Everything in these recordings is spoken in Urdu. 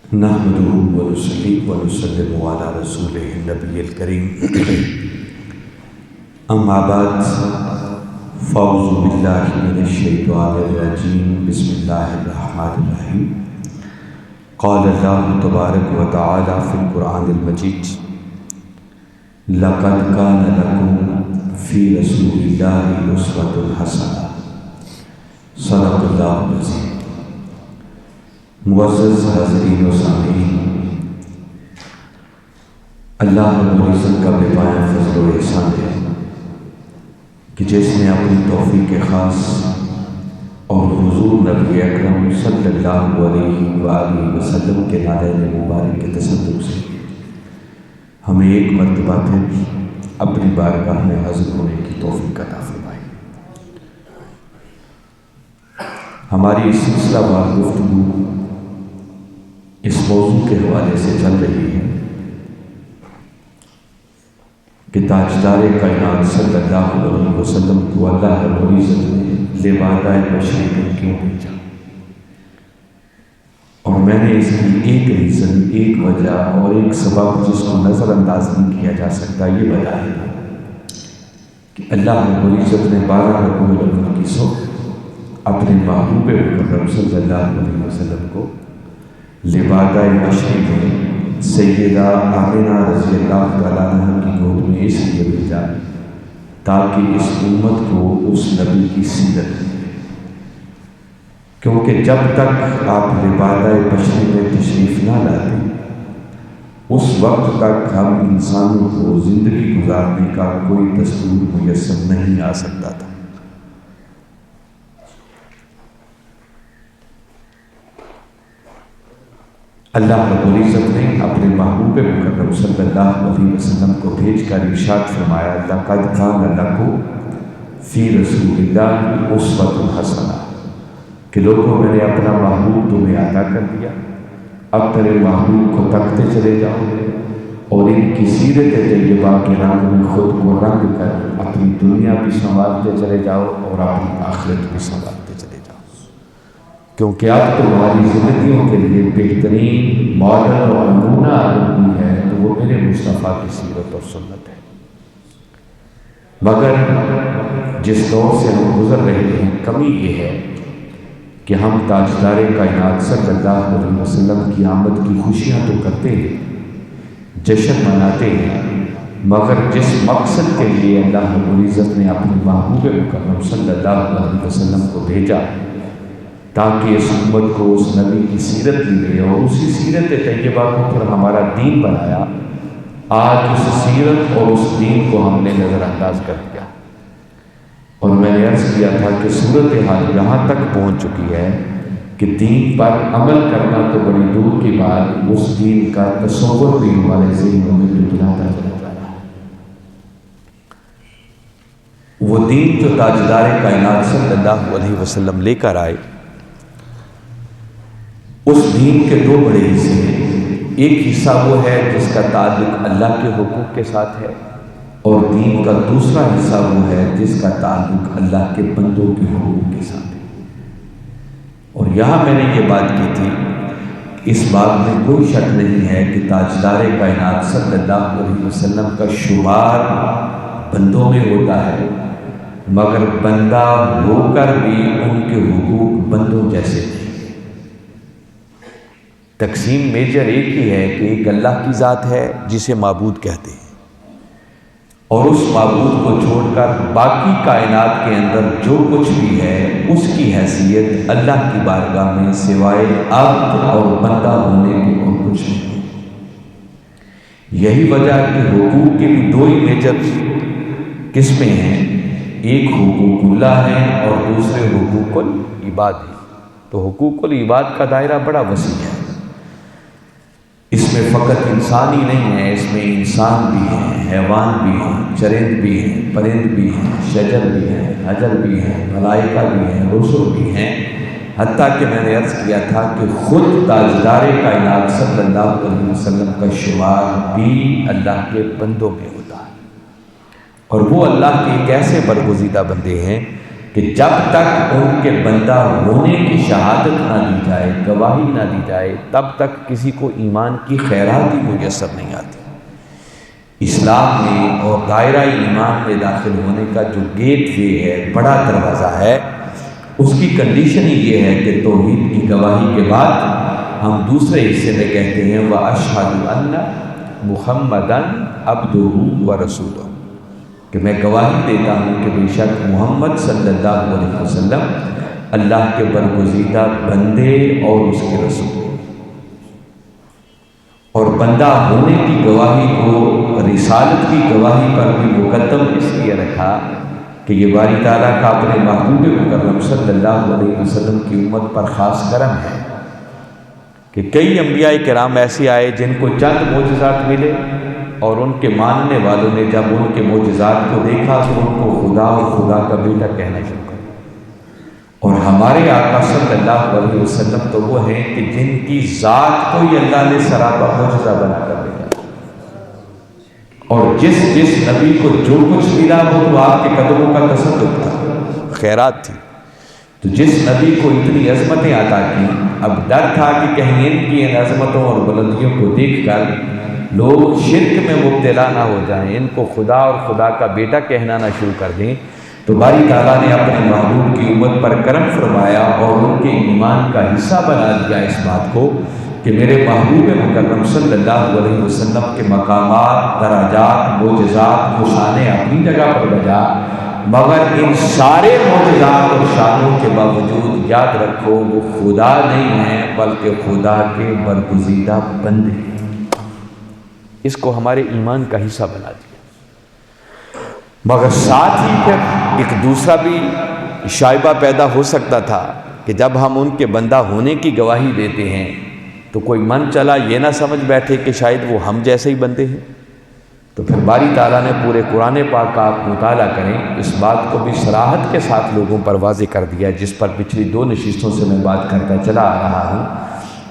نحمده ونصلي ونسلم على رسوله النبي الكريم اما بعد فاعوذ بالله من الشيطان الرجيم بسم الله الرحمن الرحيم قال الله تبارك وتعالى في القرآن المجيد لقد كان لكم في رسول الله أسوة حسنة صدق الله العظيم۔ معزز حاضرین و سامعین، اللہ رب العزت کا بے پایہ فضل و احسان ہے کہ جس نے اپنی توفیق خاص اور حضور نبی اکرم صلی اللہ علیہ وآلہ وسلم کے نالین مبارک کے تصدق سے ہمیں ایک مرتبہ پھر اپنی بارگاہ میں حاضر ہونے کی توفیق عطا فرمائی۔ ہماری اس سلسلہ وار گفتگو اس موضوع کے حوالے سے چل رہی ہے کہ تاجدار کائنات صلی اللہ علیہ وسلم کو اللہ رب العزت نے لبادہ بشری میں کیوں بھیجا، اور میں نے اس کی ایک ریزن، ایک وجہ اور ایک سبب جس کو نظر انداز نہیں کیا جا سکتا یہ بتایا کہ اللہ رب العزت نے 12 ربیع الاول کی صبح اپنے محبوب مکرم صلی اللہ علیہ وسلم کو لبادہ بشری میں سیدہ آمنہ رضی اللہ تعالیٰ عنہ کی گود میں اس لیے بھیجا تاکہ اس امت کو اس نبی کی سیرت ملے، کیونکہ جب تک آپ لبادہ بشری میں تشریف نہ لاتے اس وقت تک ہم انسانوں کو زندگی گزارنے کا کوئی دستور میسر نہیں آ سکتا تھا۔ اللہ رب العزت نے اپنے محبوب مکرم صلی اللہ علیہ وسلم کو بھیج کر ارشاد فرمایا لقد کان لکم فی رسول اللہ اسوۃ حسنہ، کہ لوگوں میں نے اپنا محبوب تمہیں عطا کر دیا، اب تیرے محبوب کو تکتے چلے جاؤ اور ان کی سیرت طیبہ کے رنگ میں خود کو رنگ کر اپنی دنیا بھی سنوارتے چلے جاؤ اور اپنی آخرت بھی سنوارتے چلے جاؤ، کیونکہ اب تمہاری زندگیوں کے لیے بہترین ماڈل اور نمونہ آدمی ہے تو وہ میرے مصطفیٰ کی سیرت اور سنت ہے۔ مگر جس دور سے ہم گزر رہے ہیں کمی یہ ہے کہ ہم تاجدار کائنات صلی اللہ علیہ وسلم کی آمد کی خوشیاں تو کرتے ہیں، جشن مناتے ہیں، مگر جس مقصد کے لیے اللہ رب العزت نے اپنے محبوب مکرم صلی اللہ علیہ وسلم کو بھیجا تاکہ اس امت کو اس نبی کی سیرت ملے اور اسی سیرت طیبہ کو پھر ہمارا دین بنایا، آج اس سیرت اور اس دین کو ہم نے نظر انداز کر دیا، اور میں نے عرض کیا تھا کہ صورتحال یہاں تک پہنچ چکی ہے کہ دین پر عمل کرنا تو بڑی دور کی بات، اس دین کا تصور بھی ہمارے ذہنوں میں ٹٹلاتا چلا جا رہا ہے۔ وہ دین جو تاجدار کائنات صلی اللہ علیہ وسلم لے کر آئے، اس دین کے دو بڑے حصے ہیں، ایک حصہ وہ ہے جس کا تعلق اللہ کے حقوق کے ساتھ ہے، اور دین کا دوسرا حصہ وہ ہے جس کا تعلق اللہ کے بندوں کے حقوق کے ساتھ ہے۔ اور یہاں میں نے یہ بات کی تھی، اس بات میں کوئی شک نہیں ہے کہ تاجدار کائنات صلی اللہ علیہ وسلم کا شمار بندوں میں ہوتا ہے، مگر بندہ ہو کر بھی ان کے حقوق بندوں جیسے تھے۔ تقسیم میجر ایک ہی ہے کہ ایک اللہ کی ذات ہے جسے معبود کہتے ہیں، اور اس معبود کو چھوڑ کر باقی کائنات کے اندر جو کچھ بھی ہے اس کی حیثیت اللہ کی بارگاہ میں سوائے عبد اور بندہ ہونے کے اور کچھ نہیں۔ یہی وجہ ہے کہ حقوق کے بھی دو ہی میجر قسمیں ہیں، ایک حقوق اللہ ہیں اور دوسرے حقوق العباد ہیں۔ تو حقوق العباد کا دائرہ بڑا وسیع ہے، اس میں فقط انسان ہی نہیں ہے، اس میں انسان بھی ہیں، حیوان بھی ہیں، چرند بھی ہیں، پرند بھی ہیں، شجر بھی ہیں، حجر بھی ہیں، ملائکہ بھی ہیں، رسل بھی ہیں، حتیٰ کہ میں نے عرض کیا تھا کہ خود تاجدار کائنات صلی اللہ علیہ وسلم کا شمار بھی اللہ کے بندوں میں ہوتا ہے، اور وہ اللہ کے ایک ایسے برگزیدہ بندے ہیں کہ جب تک ان کے بندہ ہونے کی شہادت نہ دی جائے، گواہی نہ دی جائے، تب تک کسی کو ایمان کی خیرات ہی میسر نہیں آتی۔ اسلام میں اور دائرہ ایمان میں داخل ہونے کا جو گیٹ وے ہے، بڑا دروازہ ہے، اس کی کنڈیشن ہی یہ ہے کہ توحید کی گواہی کے بعد ہم دوسرے حصے میں کہتے ہیں وَأَشْهَدُ أَنَّ مُحَمَّدًا عَبْدُهُ وَرَسُولُهُ، کہ میں گواہی دیتا ہوں کہ بے شک محمد صلی اللہ علیہ وسلم اللہ کے برگزیدہ بندے اور اس کے رسول، اور بندہ ہونے کی گواہی کو رسالت کی گواہی پر بھی مقدم اس لیے رکھا کہ یہ باری تعالیٰ کا اپنے محبوب مکرم صلی اللہ علیہ وسلم کی امت پر خاص کرم ہے کہ کئی انبیاء کرام ایسے آئے جن کو چند معجزات ملے، اور ان کے ماننے والوں نے جب ان کے معجزات کو دیکھا تو ان کو خدا اور خدا کا بیٹا کہنا شروع کر۔ اور ہمارے آقا صلی اللہ علیہ وسلم تو وہ ہیں کہ جن کی ذات کو ہی اللہ نے سراپا معجزہ بنا کر دیا، اور جس نبی کو جو کچھ ملا وہ تو آپ کے قدموں کا تصدق تھا، خیرات تھی۔ تو جس نبی کو اتنی عظمتیں عطا کی، اب ڈر تھا کہ کہیں ان کی ان عظمتوں اور بلندیوں کو دیکھ کر لوگ شرک میں مبتلا نہ ہو جائیں، ان کو خدا اور خدا کا بیٹا کہنا نہ شروع کر دیں۔ تو باری تعالیٰ نے اپنے محبوب کی امت پر کرم فرمایا اور ان کے ایمان کا حصہ بنا دیا اس بات کو کہ میرے محبوب مکرم صلی اللہ علیہ وسلم کے مقامات، درجات، معجزات کو شانیں اپنی جگہ پر بجا، مگر ان سارے معجزات اور شانوں کے باوجود یاد رکھو وہ خدا نہیں ہیں بلکہ خدا کے برگزیدہ بندے ہیں۔ اس کو ہمارے ایمان کا حصہ بنا دیا۔ مگر ساتھ ہی پھر ایک دوسرا بھی شائبہ پیدا ہو سکتا تھا کہ جب ہم ان کے بندہ ہونے کی گواہی دیتے ہیں تو کوئی من چلا یہ نہ سمجھ بیٹھے کہ شاید وہ ہم جیسے ہی بندے ہیں۔ تو پھر باری تعالیٰ نے پورے قرآن پاک کا آپ مطالعہ کریں، اس بات کو بھی صراحت کے ساتھ لوگوں پر واضح کر دیا، جس پر پچھلی 2 نشستوں سے میں بات کرتا چلا آ رہا ہوں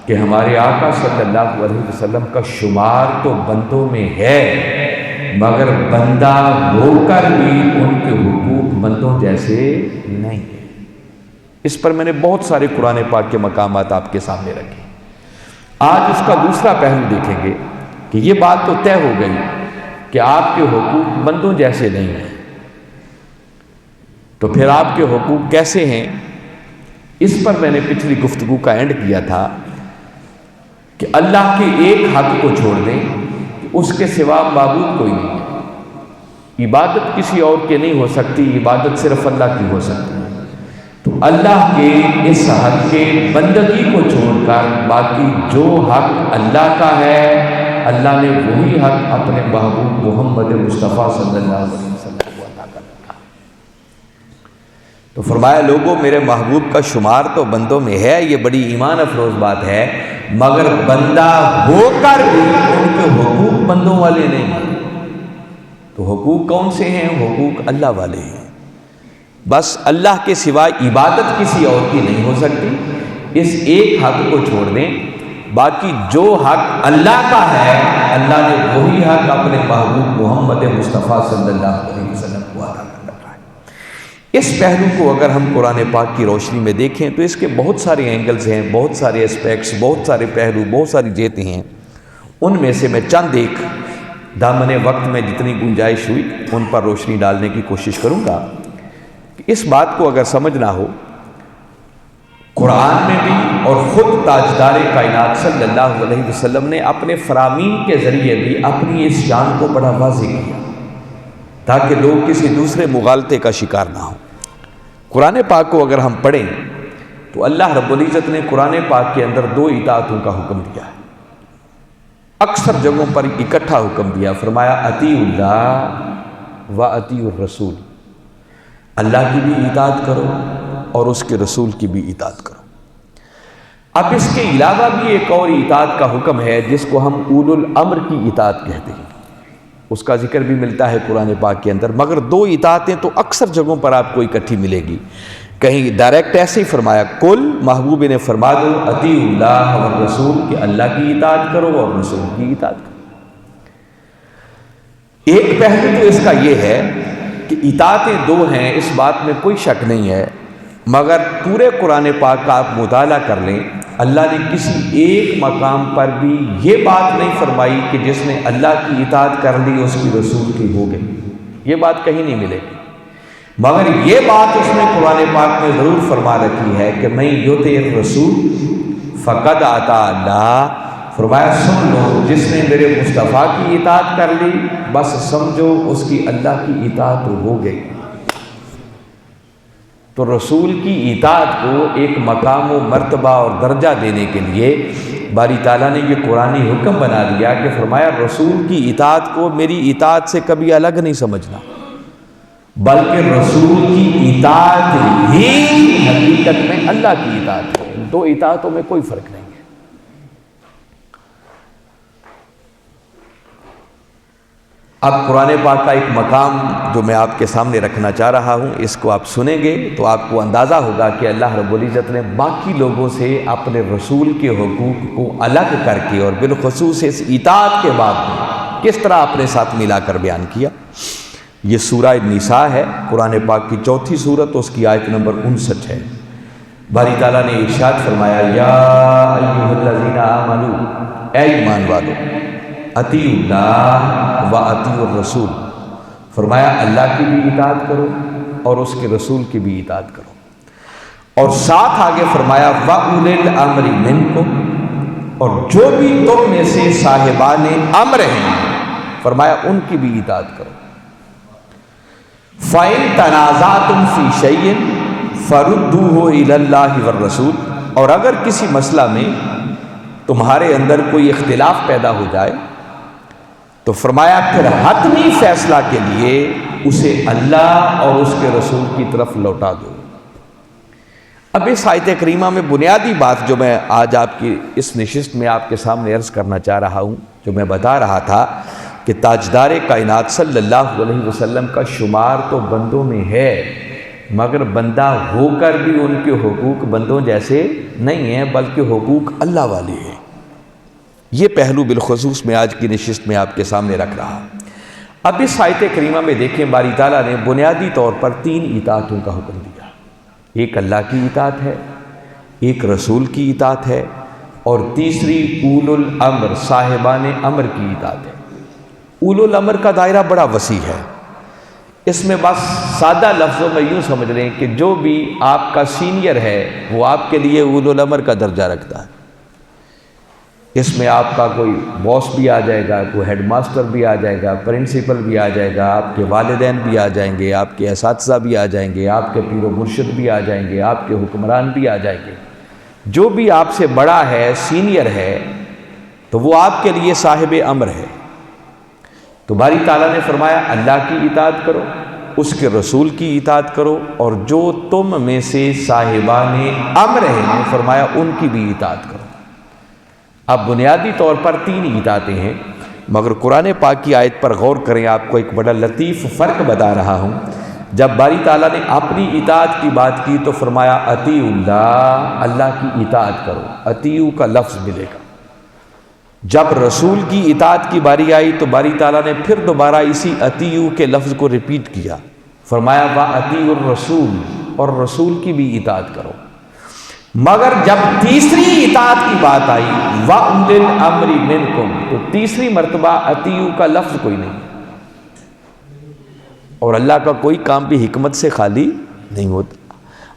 کہ ہمارے آقا صلی اللہ علیہ وسلم کا شمار تو بندوں میں ہے، مگر بندہ ہو کر بھی ان کے حقوق بندوں جیسے نہیں ہیں۔ اس پر میں نے بہت سارے قرآن پاک کے مقامات آپ کے سامنے رکھے۔ آج اس کا دوسرا پہلو دیکھیں گے کہ یہ بات تو طے ہو گئی کہ آپ کے حقوق بندوں جیسے نہیں ہیں، تو پھر آپ کے حقوق کیسے ہیں؟ اس پر میں نے پچھلی گفتگو کا اینڈ کیا تھا کہ اللہ کے ایک حق کو چھوڑ دیں کہ اس کے سوا معبود کوئی نہیں ہے، عبادت کسی اور کے نہیں ہو سکتی، عبادت صرف اللہ کی ہو سکتی ہے۔ تو اللہ کے اس حق کے بندگی کو چھوڑ کر باقی جو حق اللہ کا ہے، اللہ نے وہی حق اپنے محبوب محمد مصطفیٰ صلی اللہ علیہ وسلم کو عطا کر رکھا۔ تو فرمایا لوگوں میرے محبوب کا شمار تو بندوں میں ہے، یہ بڑی ایمان افروز بات ہے، مگر بندہ ہو کر بھی ان کے حقوق بندوں والے نہیں ہیں۔ تو حقوق کون سے ہیں؟ حقوق اللہ والے ہیں۔ بس اللہ کے سوا عبادت کسی اور کی نہیں ہو سکتی، اس ایک حق کو چھوڑ دیں، باقی جو حق اللہ کا ہے اللہ نے وہی حق اپنے محبوب محمد مصطفیٰ صلی اللہ علیہ وسلم کو عطا کر رکھا ہے۔ اس پہلو کو اگر ہم قرآن پاک کی روشنی میں دیکھیں تو اس کے بہت سارے اینگلز ہیں، بہت سارے اسپیکٹس، بہت سارے پہلو، بہت ساری جہتیں ہیں۔ ان میں سے میں چند ایک دامن وقت میں جتنی گنجائش ہوئی ان پر روشنی ڈالنے کی کوشش کروں گا۔ اس بات کو اگر سمجھنا ہو، قرآن میں بھی اور خود تاجدار کائنات صلی اللہ علیہ وسلم نے اپنے فرامین کے ذریعے بھی اپنی اس شان کو بڑا واضح کیا تاکہ لوگ کسی دوسرے مغالطے کا شکار نہ ہوں۔ قرآن پاک کو اگر ہم پڑھیں تو اللہ رب العزت نے قرآن پاک کے اندر 2 اطاعتوں کا حکم دیا ہے، اکثر جگہوں پر اکٹھا حکم دیا، فرمایا اطیعوا اللہ و اطیعوا الرسول، اللہ کی بھی اطاعت کرو اور اس کے رسول کی بھی اطاعت کرو۔ اب اس کے علاوہ بھی ایک اور اطاعت کا حکم ہے جس کو ہم اولو الامر کی اطاعت کہتے ہیں، اس کا ذکر بھی ملتا ہے قرآن پاک کے اندر، مگر 2 اطاعتیں تو اکثر جگہوں پر آپ کو اکٹھی ملے گی۔ کہیں ڈائریکٹ ایسے ہی فرمایا، کل محبوب نے فرما دو اطیعوا اللہ والرسول، کہ اللہ کی اطاعت کرو اور رسول کی اطاعت کرو۔ ایک پہلو تو اس کا یہ ہے کہ اطاعتیں دو ہیں، اس بات میں کوئی شک نہیں ہے، مگر پورے قرآن پاک کا آپ مطالعہ کر لیں، اللہ نے کسی ایک مقام پر بھی یہ بات نہیں فرمائی کہ جس نے اللہ کی اطاعت کر لی اس کی رسول کی ہو گئی، یہ بات کہیں نہیں ملے گی، مگر یہ بات اس نے قرآن پاک میں ضرور فرما رکھی ہے کہ میں یطع الرسول فقد اطاع اللہ، فرمایا سن لو جس نے میرے مصطفیٰ کی اطاعت کر لی بس سمجھو اس کی اللہ کی اطاعت ہو گئی۔ تو رسول کی اطاعت کو ایک مقام و مرتبہ اور درجہ دینے کے لیے باری تعالیٰ نے یہ قرآنی حکم بنا دیا کہ فرمایا رسول کی اطاعت کو میری اطاعت سے کبھی الگ نہیں سمجھنا، بلکہ رسول کی اطاعت ہی حقیقت میں اللہ کی اطاعت ہے، دو اطاعتوں میں کوئی فرق نہیں ہے۔ اب قرآن پاک کا ایک مقام جو میں آپ کے سامنے رکھنا چاہ رہا ہوں، اس کو آپ سنیں گے تو آپ کو اندازہ ہوگا کہ اللہ رب العزت نے باقی لوگوں سے اپنے رسول کے حقوق کو الگ کر کے اور بالخصوص اس اطاعت کے بعد میں کس طرح اپنے ساتھ ملا کر بیان کیا۔ یہ سورہ نساء ہے، قرآن پاک کی 4 سورت، اس کی آیت نمبر 59 ہے۔ باری تعالیٰ نے ارشاد فرمایا یا ایھا الذین آمنوا، اے ایمان والو، اطیعوا اللہ و اطیعوا الرسول، فرمایا اللہ کی بھی اطاعت کرو اور اس کے رسول کی بھی اطاعت کرو، اور ساتھ آگے فرمایا وَأُولِي الْأَمْرِ مِنْکُمْ، اور جو بھی تم میں سے صاحبان امر ہیں فرمایا ان کی بھی اطاعت کرو۔ فَإِن تَنَازَعْتُمْ فِي شَيْءٍ فَرُدُّوهُ إِلَى اللَّهِ وَالرَّسُولِ، اور اگر کسی مسئلہ میں تمہارے اندر کوئی اختلاف پیدا ہو جائے تو فرمایا پھر حتمی فیصلہ کے لیے اسے اللہ اور اس کے رسول کی طرف لوٹا دو۔ اب اس آیت کریمہ میں بنیادی بات جو میں آج آپ کی اس نشست میں آپ کے سامنے عرض کرنا چاہ رہا ہوں، جو میں بتا رہا تھا کہ تاجدار کائنات صلی اللہ علیہ وسلم کا شمار تو بندوں میں ہے، مگر بندہ ہو کر بھی ان کے حقوق بندوں جیسے نہیں ہیں بلکہ حقوق اللہ والے ہیں۔ یہ پہلو بالخصوص میں آج کی نشست میں آپ کے سامنے رکھ رہا۔ اب اس آیت کریمہ میں دیکھیں باری تعالیٰ نے بنیادی طور پر 3 اطاعتوں کا حکم دیا، ایک اللہ کی اطاعت ہے، ایک رسول کی اطاعت ہے، اور تیسری اولو الامر صاحبان امر کی اطاعت ہے۔ اولو الامر کا دائرہ بڑا وسیع ہے، اس میں بس سادہ لفظوں میں یوں سمجھ لیں کہ جو بھی آپ کا سینئر ہے وہ آپ کے لیے اولو الامر کا درجہ رکھتا ہے۔ اس میں آپ کا کوئی باس بھی آ جائے گا، کوئی ہیڈ ماسٹر بھی آ جائے گا، پرنسپل بھی آ جائے گا، آپ کے والدین بھی آ جائیں گے، آپ کے اساتذہ بھی آ جائیں گے، آپ کے پیر و مرشد بھی آ جائیں گے، آپ کے حکمران بھی آ جائیں گے۔ جو بھی آپ سے بڑا ہے، سینئر ہے، تو وہ آپ کے لیے صاحب امر ہے۔ تو باری تعالیٰ نے فرمایا اللہ کی اطاعت کرو، اس کے رسول کی اطاعت کرو، اور جو تم میں سے صاحبان امر ہیں فرمایا ان کی بھی اطاعت کرو۔ اب بنیادی طور پر 3 اطاعتیں ہیں، مگر قرآن پاک کی آیت پر غور کریں، آپ کو ایک بڑا لطیف فرق بتا رہا ہوں۔ جب باری تعالیٰ نے اپنی اطاعت کی بات کی تو فرمایا اطیعوا اللہ، اللہ کی اطاعت کرو، اطیعوا کا لفظ ملے گا۔ جب رسول کی اطاعت کی باری آئی تو باری تعالیٰ نے پھر دوبارہ اسی اطیعوا کے لفظ کو ریپیٹ کیا، فرمایا وَأَطِیعُوا الرَّسُولِ، اور رسول کی بھی اطاعت کرو۔ مگر جب تیسری اطاعت کی بات آئی وَأُولِي الْأَمْرِ مِنْکُمْ، تو تیسری مرتبہ اطیعوا کا لفظ کوئی نہیں، اور اللہ کا کوئی کام بھی حکمت سے خالی نہیں ہوتا۔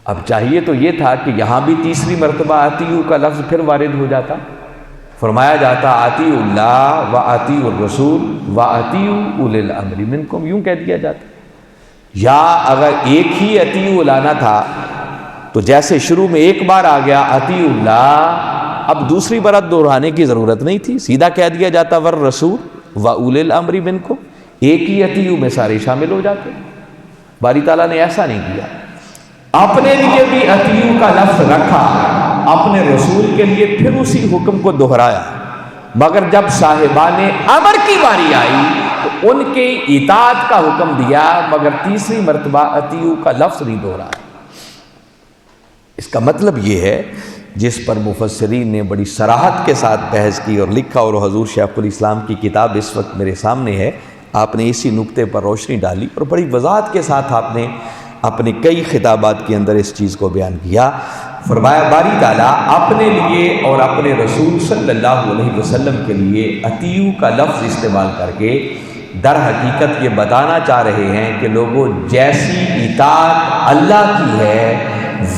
اب چاہیے تو یہ تھا کہ یہاں بھی تیسری مرتبہ اطیعوا کا لفظ پھر وارد ہو جاتا، فرمایا جاتا اطیعوا اللہ وَأَطِیعُوا الرَّسُولِ وَأَطِیعُوا أُولِي الْأَمْرِ مِنْکُمْ، یوں کہہ دیا جاتا۔ یا اگر ایک ہی اطیعوا لانا تھا تو جیسے شروع میں ایک بار آ گیا اطیعوا اللہ، اب دوسری بار دہرانے کی ضرورت نہیں تھی، سیدھا کہہ دیا جاتا وَالرَّسُولِ وَأُولِي الْأَمْرِ مِنْکُمْ، ایک ہی اطیعوا میں سارے شامل ہو جاتے۔ باری تعالیٰ نے ایسا نہیں کیا، اپنے لیے بھی اطیعوا کا لفظ رکھا، اپنے رسول کے لیے پھر اسی حکم کو دہرایا، مگر جب صاحبان امر کی باری آئی تو ان کے اطاعت کا حکم دیا، مگر تیسری مرتبہ اطیعوا کا لفظ نہیں دہرایا۔ اس کا مطلب یہ ہے، جس پر مفسرین نے بڑی صراحت کے ساتھ بحث کی اور لکھا، اور حضور شیخ الاسلام کی کتاب اس وقت میرے سامنے ہے، آپ نے اسی نقطے پر روشنی ڈالی اور بڑی وضاحت کے ساتھ آپ نے اپنے کئی خطابات کے اندر اس چیز کو بیان کیا۔ فرمایا باری تعالیٰ اپنے لیے اور اپنے رسول صلی اللہ علیہ وسلم کے لیے اطیعوا کا لفظ استعمال کر کے در حقیقت یہ بتانا چاہ رہے ہیں کہ لوگوں جیسی اطاعت اللہ کی ہے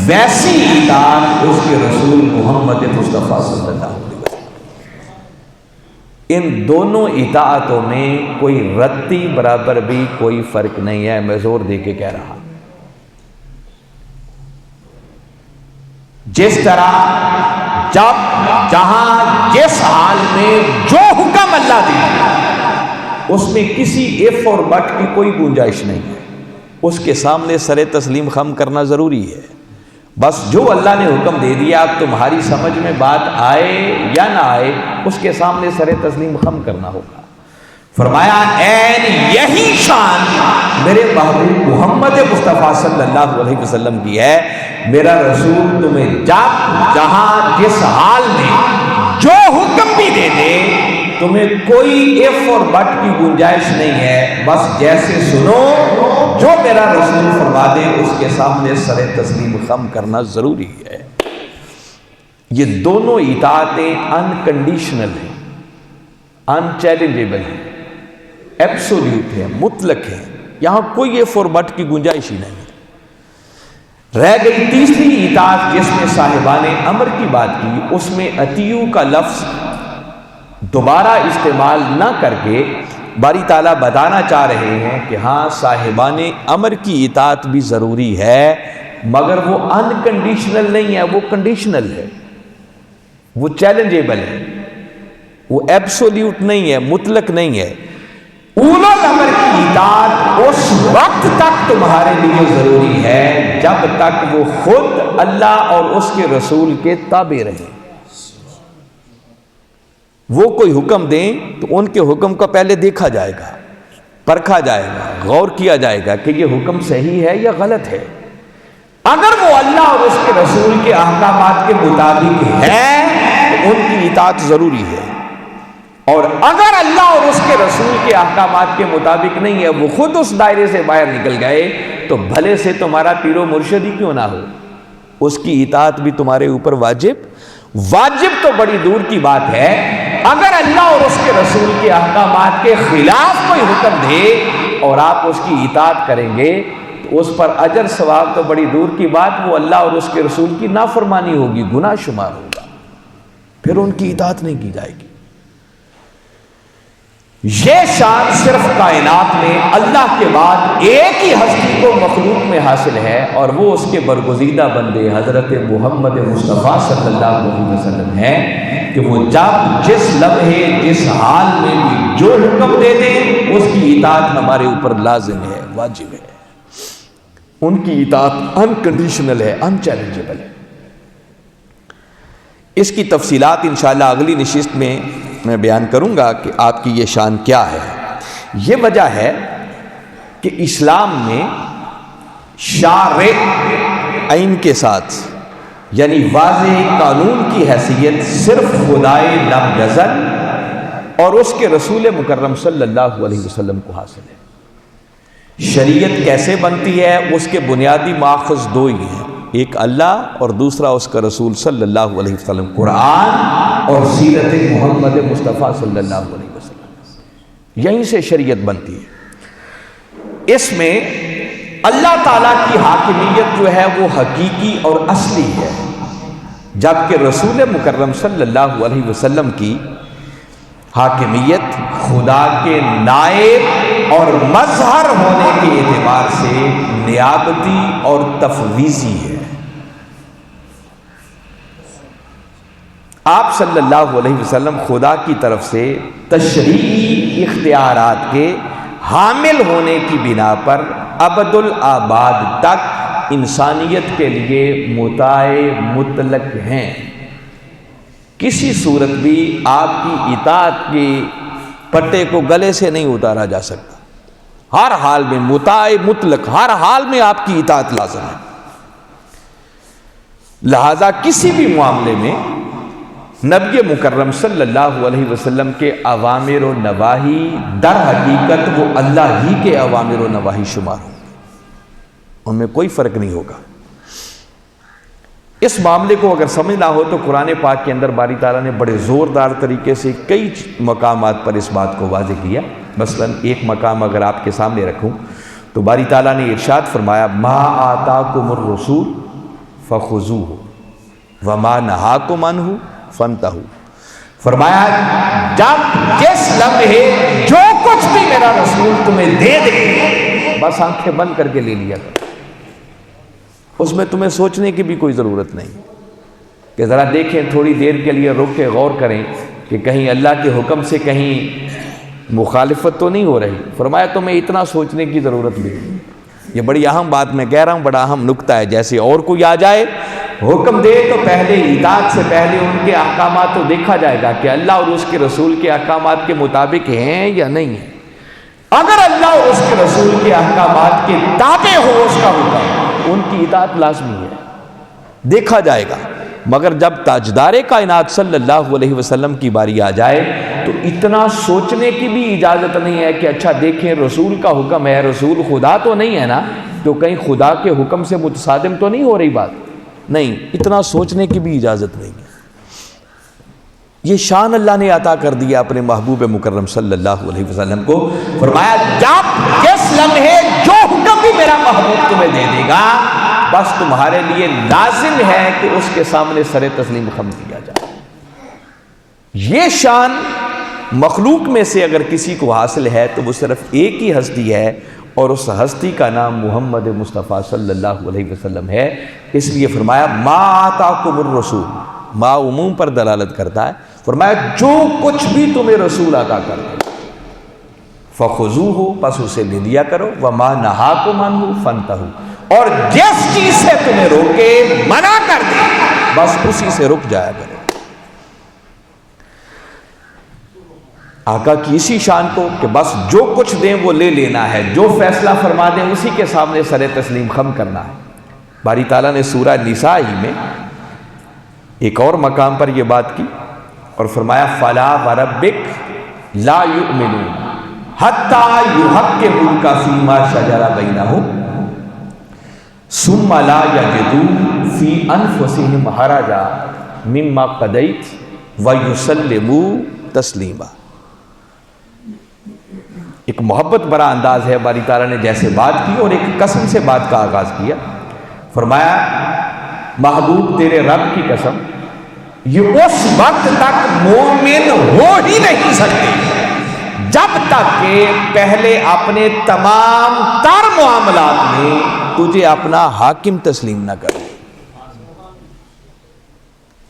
ویسی اطاعت اس کے رسول محمد مصطفیٰ صلی اللہ علیہ وسلم۔ ان دونوں اطاعتوں میں کوئی رتی برابر بھی کوئی فرق نہیں ہے، میں زور دے کے کہہ رہا۔ جس طرح جب جہاں جس حال میں جو حکم اللہ دے اس میں کسی اف اور بٹ کی کوئی گنجائش نہیں ہے، اس کے سامنے سر تسلیم خم کرنا ضروری ہے۔ بس جو اللہ نے حکم دے دیا اب تمہاری سمجھ میں بات آئے یا نہ آئے اس کے سامنے سر تسلیم خم کرنا ہوگا۔ فرمایا این یہی شان میرے محبوب محمد مصطفیٰ صلی اللہ علیہ وسلم کی ہے، میرا رسول تمہیں جب جہاں جس حال میں جو حکم بھی دے دے تمہیں کوئی اف اور بٹ کی گنجائش نہیں ہے، بس جیسے سنو جو میرا رسول فرما دے اس کے سامنے سر تسلیم خم کرنا ضروری ہے۔ یہ دونوں اطاعتیں انکنڈیشنل ہیں، ان چیلنجیبل ہیں، ایبسولیوٹ ہے، مطلق ہے، یہاں کوئی اف اور بٹ کی گنجائش ہی نہیں ہے۔ رہ گئی تیسری اطاعت جس میں صاحبان امر کی بات کی، اس میں اطیعوا کا لفظ دوبارہ استعمال نہ کر کے باری تعالیٰ بتانا چاہ رہے ہیں کہ ہاں صاحبان امر کی اطاعت بھی ضروری ہے، مگر وہ انکنڈیشنل نہیں ہے، وہ کنڈیشنل ہے، وہ چیلنجیبل ہے، وہ ایبسولیوٹ نہیں ہے، مطلق نہیں ہے۔ اولو الامر کی اطاعت اس وقت تک تمہارے لیے ضروری ہے جب تک وہ خود اللہ اور اس کے رسول کے تابع رہیں۔ وہ کوئی حکم دیں تو ان کے حکم کو پہلے دیکھا جائے گا، پرکھا جائے گا، غور کیا جائے گا کہ یہ حکم صحیح ہے یا غلط ہے۔ اگر وہ اللہ اور اس کے رسول کے احکامات کے مطابق ہے تو ان کی اطاعت ضروری ہے، اور اگر اللہ اور اس کے رسول کے احکامات کے مطابق نہیں ہے، وہ خود اس دائرے سے باہر نکل گئے، تو بھلے سے تمہارا پیر و مرشد ہی کیوں نہ ہو، اس کی اطاعت بھی تمہارے اوپر واجب تو بڑی دور کی بات ہے۔ اگر اللہ اور اس کے رسول کے احکامات کے خلاف کوئی حکم دے اور آپ اس کی اطاعت کریں گے تو اس پر اجر ثواب تو بڑی دور کی بات، وہ اللہ اور اس کے رسول کی نافرمانی ہوگی، گناہ شمار ہوگا، پھر ان کی اطاعت نہیں کی جائے گی۔ یہ شان صرف کائنات میں اللہ کے بعد ایک ہی ہستی کو مخلوق میں حاصل ہے، اور وہ اس کے برگزیدہ بندے حضرت محمد مصطفیٰ صلی اللہ علیہ وسلم ہے کہ وہ جب جس لمحے جس حال میں بھی جو حکم دے دیں اس کی اطاعت ہمارے اوپر لازم ہے، واجب ہے۔ ان کی اطاعت انکنڈیشنل ہے، انچیلنجیبل ہے۔ اس کی تفصیلات انشاءاللہ اگلی نشست میں بیان کروں گا کہ آپ کی یہ شان کیا ہے۔ یہ وجہ ہے کہ اسلام میں شارع عین کے ساتھ یعنی واضح قانون کی حیثیت صرف خدائے لم یزل اور اس کے رسول مکرم صلی اللہ علیہ وسلم کو حاصل ہے۔ شریعت کیسے بنتی ہے اس کے بنیادی ماخذ دو ہی ہیں، ایک اللہ اور دوسرا اس کا رسول صلی اللہ علیہ وسلم، قرآن اور سیرت محمد مصطفیٰ صلی اللہ علیہ وسلم، یہیں سے شریعت بنتی ہے۔ اس میں اللہ تعالیٰ کی حاکمیت جو ہے وہ حقیقی اور اصلی ہے، جبکہ رسول مکرم صلی اللہ علیہ وسلم کی حاکمیت خدا کے نائب اور مظہر ہونے کے اعتبار سے نیابتی اور تفویضی ہے۔ آپ صلی اللہ علیہ وسلم خدا کی طرف سے تشریعی اختیارات کے حامل ہونے کی بنا پر ابد الآباد تک انسانیت کے لیے مطاع مطلق ہیں۔ کسی صورت بھی آپ کی اطاعت کے پٹے کو گلے سے نہیں اتارا جا سکتا، ہر حال میں مطاع مطلق، ہر حال میں آپ کی اطاعت لازم ہے۔ لہذا کسی بھی معاملے میں نبی مکرم صلی اللہ علیہ وسلم کے اوامر و نواہی در حقیقت وہ اللہ ہی کے اوامر و نواہی شمار ہوں، ان میں کوئی فرق نہیں ہوگا۔ اس معاملے کو اگر سمجھنا ہو تو قرآن پاک کے اندر باری تعالیٰ نے بڑے زوردار طریقے سے کئی مقامات پر اس بات کو واضح کیا۔ مثلا ایک مقام اگر آپ کے سامنے رکھوں تو باری تعالیٰ نے ارشاد فرمایا ما آتاکم الرسول فخذوہ وما نہاکم عنہ فانتہوا، فرمایا جب جس لمحے جو کچھ بھی میرا رسول تمہیں دے دے بس آنکھیں بند کر کے لے لیا کرو، اس میں تمہیں سوچنے کی بھی کوئی ضرورت نہیں کہ ذرا دیکھیں تھوڑی دیر کے لیے رک کے غور کریں کہ کہیں اللہ کے حکم سے کہیں مخالفت تو نہیں ہو رہی۔ فرمایا تمہیں اتنا سوچنے کی ضرورت نہیں۔ یہ بڑی اہم بات میں کہہ رہا ہوں، بڑا اہم نکتہ ہے۔ جیسے اور کوئی آ جائے حکم دے تو پہلے اطاعت سے پہلے ان کے احکامات تو دیکھا جائے گا کہ اللہ اور اس کے رسول کے احکامات کے مطابق ہیں یا نہیں ہیں۔ اگر اللہ اور اس کے رسول کے احکامات کے تابع ہو اس کا حکم، ان کی اطاعت لازمی ہے، دیکھا جائے گا۔ مگر جب تاجدار کائنات صلی اللہ علیہ وسلم کی باری آ جائے تو اتنا سوچنے کی بھی اجازت نہیں ہے کہ اچھا دیکھیں رسول کا حکم ہے، رسول خدا تو نہیں ہے نا، تو کہیں خدا کے حکم سے متصادم تو نہیں ہو رہی بات، نہیں، اتنا سوچنے کی بھی اجازت نہیں ہے۔ یہ شان اللہ نے عطا کر دیا اپنے محبوب مکرم صلی اللہ علیہ وسلم کو۔ فرمایا جب جس لمحے جو حکم بھی میرا محبوب تمہیں دے دے گا بس تمہارے لیے لازم ہے کہ اس کے سامنے سر تسلیم خم کیا جائے۔ یہ شان مخلوق میں سے اگر کسی کو حاصل ہے تو وہ صرف ایک ہی ہستی ہے، اور اس ہستی کا نام محمد مصطفیٰ صلی اللہ علیہ وسلم ہے۔ اس لیے فرمایا ما آتاکم الرسول، ما عموم پر دلالت کرتا ہے، فرمایا جو کچھ بھی تمہیں رسول عطا کر دے فخذوہ، پس اسے لے لیا کرو، وما نہاکم عنہ فانتہوا، اور جس چیز سے تمہیں روکے منع کر دے بس اسی سے رک جایا کرو۔ آقا کی اسی شان کو کہ بس جو کچھ دیں وہ لے لینا ہے، جو فیصلہ فرما دیں اسی کے سامنے سر تسلیم خم کرنا ہے۔ باری تعالیٰ نے سورہ نساء ہی میں ایک اور مقام پر یہ بات کی اور فرمایا فَلَا وَرَبِّكَ لَا يُؤْمِنُونَ حَتَّى يُحَكِّمُوكَ فِيمَا شَجَرَ بَيْنَهُمْ ثُمَّ لَا يَجِدُوا فِي أَنفُسِهِمْ حَرَجًا مِمَّا قَضَيْتَ وَيُسَلِّمُوا تَسْلِيمًا۔ ایک محبت برا انداز ہے، باری تعالیٰ نے جیسے بات کی اور ایک قسم سے بات کا آغاز کیا۔ فرمایا محبوب تیرے رب کی قسم، یہ اس وقت تک مومن ہو ہی نہیں سکتے جب تک کہ پہلے اپنے تمام تر معاملات میں تجھے اپنا حاکم تسلیم نہ کرے۔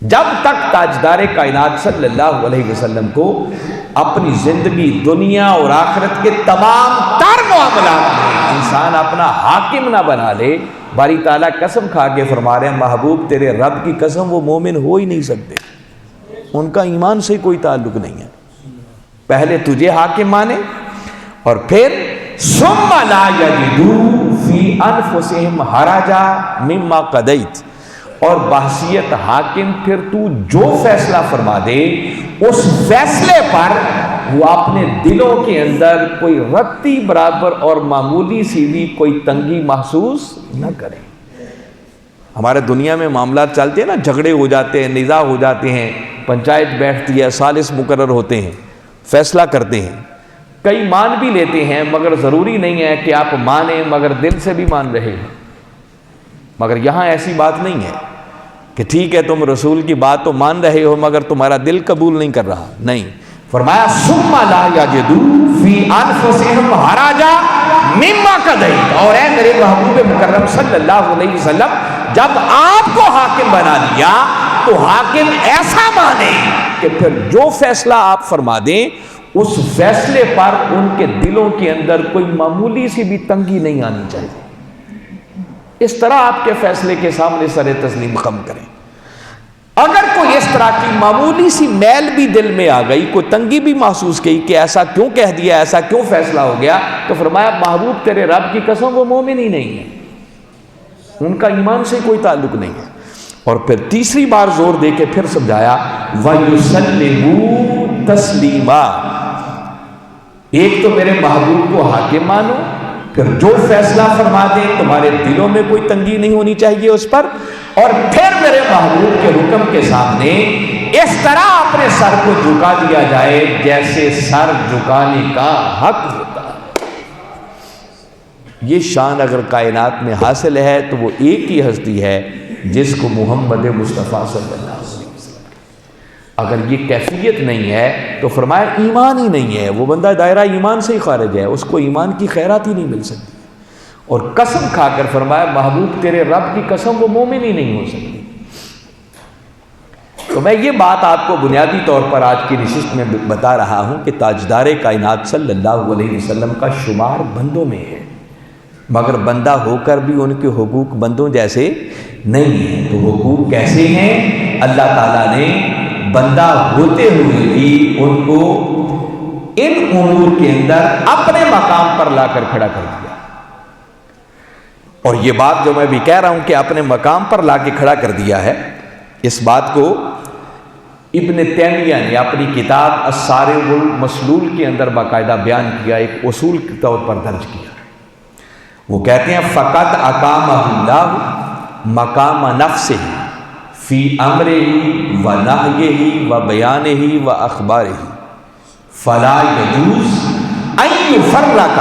جب تک تاجدار کائنات صلی اللہ علیہ وسلم کو اپنی زندگی دنیا اور آخرت کے تمام تر معاملات میں انسان اپنا حاکم نہ بنا لے، باری تعالیٰ قسم کھا کے فرما رہے ہیں محبوب تیرے رب کی قسم وہ مومن ہو ہی نہیں سکتے، ان کا ایمان سے کوئی تعلق نہیں ہے۔ پہلے تجھے حاکم مانے اور پھر ثم لا یجدوا فی انفسہم حرجا مما قضیت، اور بحثیت حاکم پھر تو جو فیصلہ فرما دے اس فیصلے پر وہ اپنے دلوں کے اندر کوئی رتی برابر اور معمولی سی بھی کوئی تنگی محسوس نہ کرے۔ ہمارے دنیا میں معاملات چلتے ہیں نا، جھگڑے ہو جاتے ہیں، نزاع ہو جاتے ہیں، پنچایت بیٹھتی ہے، ثالث مقرر ہوتے ہیں، فیصلہ کرتے ہیں، کئی مان بھی لیتے ہیں، مگر ضروری نہیں ہے کہ آپ مانیں مگر دل سے بھی مان رہے ہیں۔ مگر یہاں ایسی بات نہیں ہے کہ ٹھیک ہے تم رسول کی بات تو مان رہے ہو مگر تمہارا دل قبول نہیں کر رہا، نہیں۔ فرمایا ثم لا یجدوا فی انفسہم حرجا مما قضیت، اور اے میرے محبوب مکرم صلی اللہ علیہ وسلم جب آپ کو حاکم بنا دیا تو حاکم ایسا مانے کہ پھر جو فیصلہ آپ فرما دیں اس فیصلے پر ان کے دلوں کے اندر کوئی معمولی سی بھی تنگی نہیں آنی چاہیے۔ اس طرح آپ کے فیصلے کے سامنے سر تسلیم خم کریں۔ اگر کوئی اس طرح کی معمولی سی میل بھی دل میں آ گئی، کوئی تنگی بھی محسوس کی کہ ایسا کیوں کہہ دیا، ایسا کیوں فیصلہ ہو گیا، تو فرمایا محبوب تیرے رب کی قسم وہ مومن ہی نہیں ہے، ان کا ایمان سے کوئی تعلق نہیں ہے۔ اور پھر تیسری بار زور دے کے پھر سمجھایا وَيُسَلِّمُوا تَسْلِيمًا، ایک تو میرے محبوب کو حاکم مانو، پھر جو فیصلہ فرما دے تمہارے دلوں میں کوئی تنگی نہیں ہونی چاہیے اس پر، اور پھر میرے محبوب کے حکم کے سامنے اس طرح اپنے سر کو جھکا دیا جائے جیسے سر جھکانے کا حق ہوتا ہے۔ یہ شان اگر کائنات میں حاصل ہے تو وہ ایک ہی ہستی ہے جس کو محمد مصطفیٰ صلی اللہ علیہ وسلم۔ اگر یہ کیفیت نہیں ہے تو فرمایا ایمان ہی نہیں ہے، وہ بندہ دائرہ ایمان سے ہی خارج ہے، اس کو ایمان کی خیرات ہی نہیں مل سکتی۔ اور قسم کھا کر فرمایا محبوب تیرے رب کی قسم وہ مومن ہی نہیں ہو سکتی۔ تو میں یہ بات آپ کو بنیادی طور پر آج کی نشست میں بتا رہا ہوں کہ تاجدار کائنات صلی اللہ علیہ وسلم کا شمار بندوں میں ہے، مگر بندہ ہو کر بھی ان کے حقوق بندوں جیسے نہیں ہیں۔ تو حقوق کیسے ہیں؟ اللہ تعالیٰ نے بندہ ہوتے ہوئے بھی ان کو ان امور کے اندر اپنے مقام پر لا کر کھڑا کر دیا۔ اور یہ بات جو میں بھی کہہ رہا ہوں کہ اپنے مقام پر لا کے کھڑا کر دیا ہے، اس بات کو ابن تیمیہ نے اپنی کتاب الصارم المسلول کے اندر باقاعدہ بیان کیا، ایک اصول کے طور پر درج کیا۔ وہ کہتے ہیں فقط اقامہ اللہ مقام نفسہ فی امرہ و نہیہ و بیانہ و اخبارہ فلا یجوز ان یفرق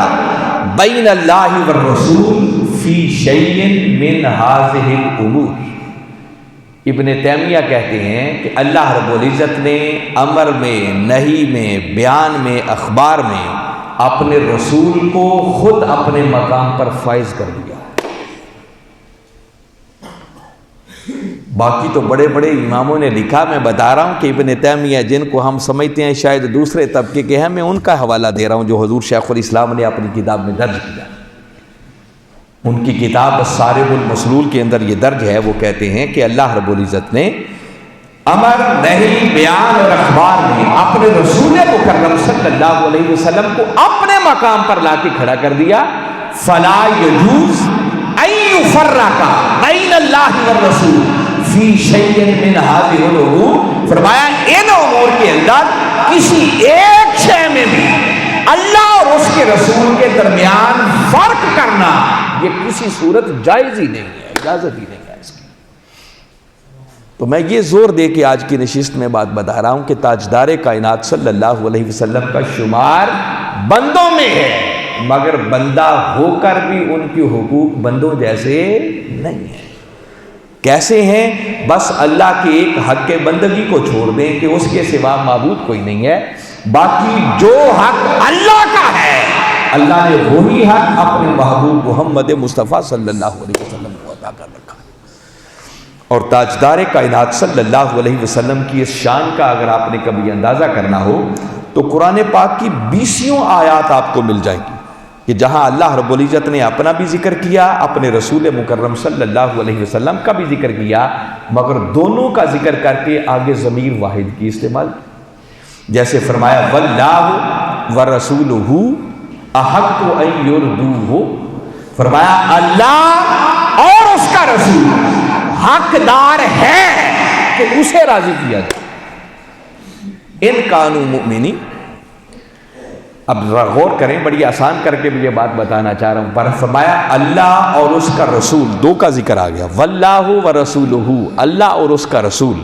بین اللہ والرسول فی شیء من ہذہ الامور۔ ابن تیمیہ کہتے ہیں کہ اللہ رب العزت نے امر میں، نہی میں، بیان میں، اخبار میں اپنے رسول کو خود اپنے مقام پر فائز کر دیا۔ باقی تو بڑے بڑے اماموں نے لکھا، میں بتا رہا ہوں کہ ابن تیمیہ جن کو ہم سمجھتے ہیں شاید دوسرے طبقے کے ہیں، میں ان کا حوالہ دے رہا ہوں جو حضور شیخ الاسلام نے اپنی کتاب میں درج کیا۔ ان کی کتاب الصارم المسلول کے اندر یہ درج ہے، وہ کہتے ہیں کہ اللہ رب العزت نے امر، نہی، بیان اور اخبار میں اپنے رسول مکرم صلی اللہ علیہ وسلم کو اپنے مقام پر لا کے کھڑا کر دیا۔ فلا یجوز ان یفرق بین اللہ والرسول فی شیء من ہذہ الامور، فرمایا ان امور کے اندر کسی ایک شے میں بھی اللہ اور اس کے رسول کے درمیان فرق کرنا یہ کسی صورت جائز ہی نہیں ہے، اجازت ہی نہیں ہے اس کی۔ تو میں یہ زور دے کے آج کی نشست میں بات بتا رہا ہوں کہ تاجدار کائنات صلی اللہ علیہ وسلم کا شمار بندوں میں ہے، مگر بندہ ہو کر بھی ان کے حقوق بندوں جیسے نہیں ہیں۔ کیسے ہیں؟ بس اللہ کے ایک حق بندگی کو چھوڑ دیں کہ اس کے سوا معبود کوئی نہیں ہے، باقی جو حق اللہ کا ہے اللہ نے وہی حق اپنے محبوب محمد مصطفیٰ صلی اللہ علیہ وسلم کو عطا کر رکھا۔ اور تاجدار کائنات صلی اللہ علیہ وسلم کی اس شان کا اگر آپ نے کبھی اندازہ کرنا ہو تو قرآن پاک کی 20 آیات آپ کو مل جائیں گی کہ جہاں اللہ رب العزت نے اپنا بھی ذکر کیا، اپنے رسول مکرم صلی اللہ علیہ وسلم کا بھی ذکر کیا، مگر دونوں کا ذکر کر کے آگے ضمیر واحد کی استعمال، جیسے فرمایا واللہ ورسولہ احق ان یردوہ، فرمایا اللہ اور اس کا رسول حقدار ہے کہ اسے راضی کیا جائے۔ ان کانوا مؤمنین، اب غور کریں، بڑی آسان کر کے بھی یہ بات بتانا چاہ رہا ہوں، پر فرمایا اللہ اور اس کا رسول، دو کا ذکر آ گیا، واللہ ورسولہ، اللہ اور اس کا رسول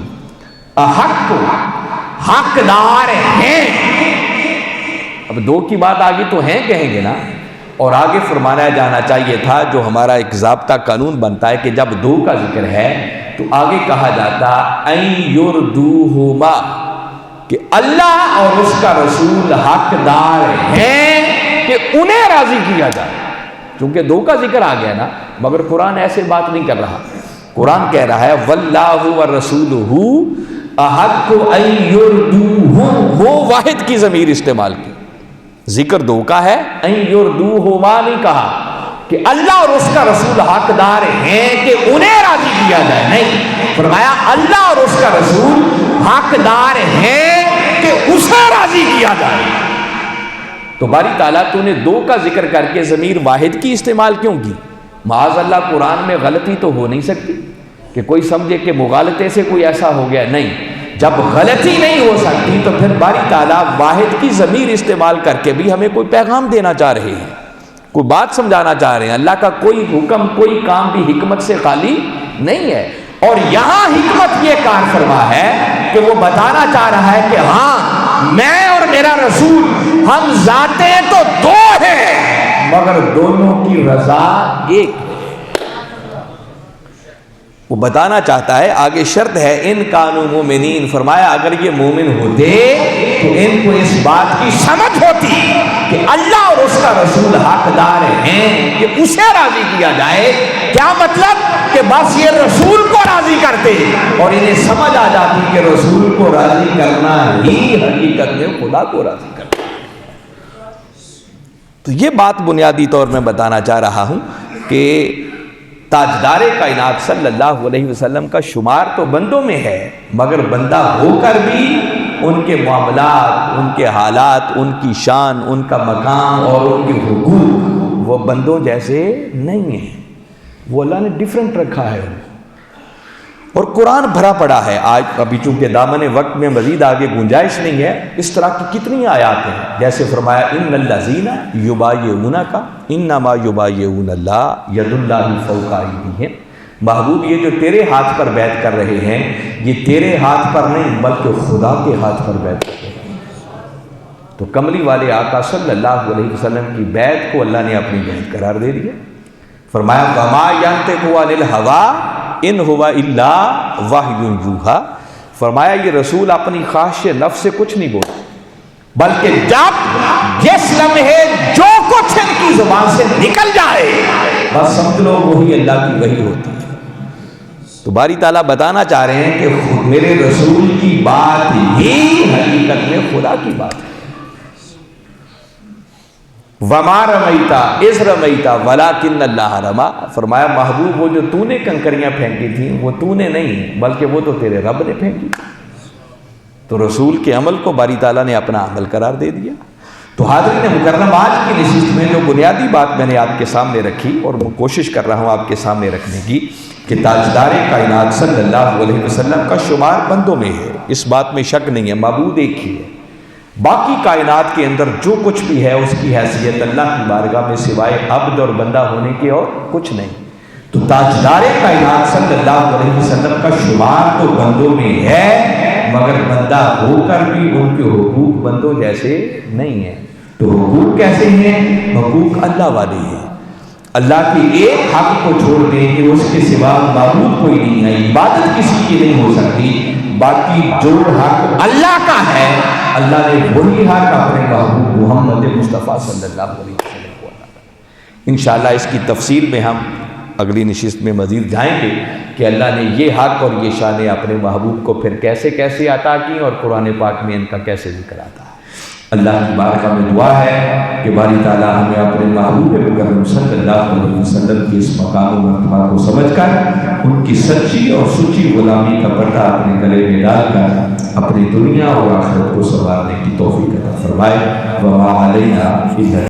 احق، حقدار ہیں۔ اب دو کی بات آگے تو ہیں کہیں گے نا، اور آگے فرمایا جانا چاہیے تھا جو ہمارا ایک ضابطہ قانون بنتا ہے کہ جب دو کا ذکر ہے تو آگے کہا جاتا ان یردوہما، کہ اللہ اور اس کا رسول حقدار ہیں کہ انہیں راضی کیا جائے۔ چونکہ دو کا ذکر آ گیا نا، مگر قرآن ایسے بات نہیں کر رہا، قرآن کہہ رہا ہے واللہ ورسولہ احق ان یردوہ، وہ واحد کی ضمیر استعمال کی، ذکر دو کا ہے، ان یردوہما نہیں کہا کہ اللہ اور اس کا رسول حقدار ہیں کہ انہیں راضی کیا جائے، نہیں، فرمایا اللہ اور اس کا رسول حقدار ہیں کہ اسے راضی کیا جائے۔ تو باری تعالیٰ تو نے دو کا ذکر کر کے ضمیر واحد کی استعمال کیوں کی؟ معاذ اللہ قرآن میں غلطی تو ہو نہیں سکتی، کہ کوئی سمجھے کہ مغالطے سے کوئی ایسا ہو گیا، نہیں، جب غلطی نہیں ہو سکتی تو پھر باری تعالیٰ واحد کی ضمیر استعمال کر کے بھی ہمیں کوئی پیغام دینا چاہ رہے ہیں، کوئی بات سمجھانا چاہ رہے ہیں۔ اللہ کا کوئی حکم، کوئی کام بھی حکمت سے خالی نہیں ہے، اور یہاں حکمت یہ کار فرما ہے کہ وہ بتانا چاہ رہا ہے کہ ہاں میں اور میرا رسول ہم ذاتیں تو دو ہیں مگر دونوں کی رضا ایک ہے۔ وہ بتانا چاہتا ہے، آگے شرط ہے ان کانوا مومنین، فرمایا اگر یہ مومن ہوتے تو ان کو اس بات کی سمجھ ہوتی کہ اللہ اور اس کا رسول حقدار ہیں کہ اسے راضی کیا جائے۔ کیا مطلب؟ کہ بس یہ رسول کو راضی کرتے، اور انہیں سمجھ آ جاتی کہ رسول کو راضی کرنا ہی حقیقت میں خدا کو راضی کرنا۔ تو یہ بات بنیادی طور میں بتانا چاہ رہا ہوں کہ تاجدار کائنات صلی اللہ علیہ وسلم کا شمار تو بندوں میں ہے، مگر بندہ ہو کر بھی ان کے معاملات، ان کے حالات، ان کی شان، ان کا مقام اور ان کے حقوق وہ بندوں جیسے نہیں ہیں، وہ اللہ نے ڈیفرنٹ رکھا ہے۔ اور قرآن بھرا پڑا ہے۔ آج ابھی چونکہ دامن وقت میں مزید آگے گنجائش نہیں ہے، اس طرح کی کتنی آیات ہیں، جیسے فرمایا ان الذین یبایعونک انما یبایعون اللہ ید اللہ فوق ایدیہم، محبوب یہ جو تیرے ہاتھ پر بیعت کر رہے ہیں یہ تیرے ہاتھ پر نہیں بلکہ خدا کے ہاتھ پر بیعت کر رہے ہیں۔ تو کملی والے آقا صلی اللہ علیہ وسلم کی بیعت کو اللہ نے اپنی بیعت قرار دے دیا۔ فرمایا وما ینطق عن الہوی ان ہوا الا وحی یوحی، فرمایا یہ رسول اپنی خواہش نفس سے کچھ نہیں بولتا، بلکہ جب جس لمحے جو کچھ ان کی زبان سے نکل جائے بس سمجھ لو وہی اللہ کی وحی ہوتی ہے۔ تو باری تعالیٰ بتانا چاہ رہے ہیں کہ میرے رسول کی بات ہی حقیقت میں خدا کی بات ہے۔ وما رمیتا اذ رمیتا ولکن اللہ رما، فرمایا محبوب وہ جو تو نے کنکریاں پھینکی تھیں وہ تو نے نہیں بلکہ وہ تو تیرے رب نے پھینکی۔ تو رسول کے عمل کو باری تعالیٰ نے اپنا عمل قرار دے دیا۔ تو حاضرین مکرم، آج کی نشست میں جو بنیادی بات میں نے آپ کے سامنے رکھی اور وہ کوشش کر رہا ہوں آپ کے سامنے رکھنے کی کہ تاجدار کائنات صلی اللہ علیہ وسلم کا شمار بندوں میں ہے، اس بات میں شک نہیں ہے، معبود ایک ہی ہے۔ باقی کائنات کے اندر جو کچھ بھی ہے اس کی حیثیت اللہ کی بارگاہ میں سوائے عبد اور بندہ ہونے کے اور کچھ نہیں۔ تو تاجدار کائنات صلی اللہ علیہ وسلم کا شمار تو بندوں میں ہے، مگر بندہ ہو کر بھی ان کے حقوق بندوں جیسے نہیں ہیں۔ تو حقوق کیسے ہیں؟ حقوق اللہ والے ہیں۔ اللہ کے ایک حق کو چھوڑ دیں کہ اس کے سوا معبود کوئی نہیں ہے، عبادت کسی کی نہیں ہو سکتی، باقی جو حق اللہ کا ہے اللہ نے وہی حق اپنے محبوب محمد مصطفیٰ صلی اللہ علیہ وسلم کو عطا کیا۔ انشاءاللہ اس کی تفصیل میں ہم اگلی نشست میں مزید جائیں گے کہ اللہ نے یہ حق اور یہ شانیں اپنے محبوب کو پھر کیسے کیسے عطا کی اور قرآن پاک میں ان کا کیسے ذکر آتا ہے۔ اللہ کی بارگاہ میں دعا ہے کہ باری تعالیٰ ہمیں اپنے محبوب مکرم صلی اللہ علیہ وسلم کی اس مقام و مرتبہ کو سمجھ کر ان کی سچی اور سچی غلامی کا پردہ اپنے گلے میں ڈال کر اپنی دنیا اور آخرت کو سنوارنے کی توفیق عطا فرمائے۔ وما علینا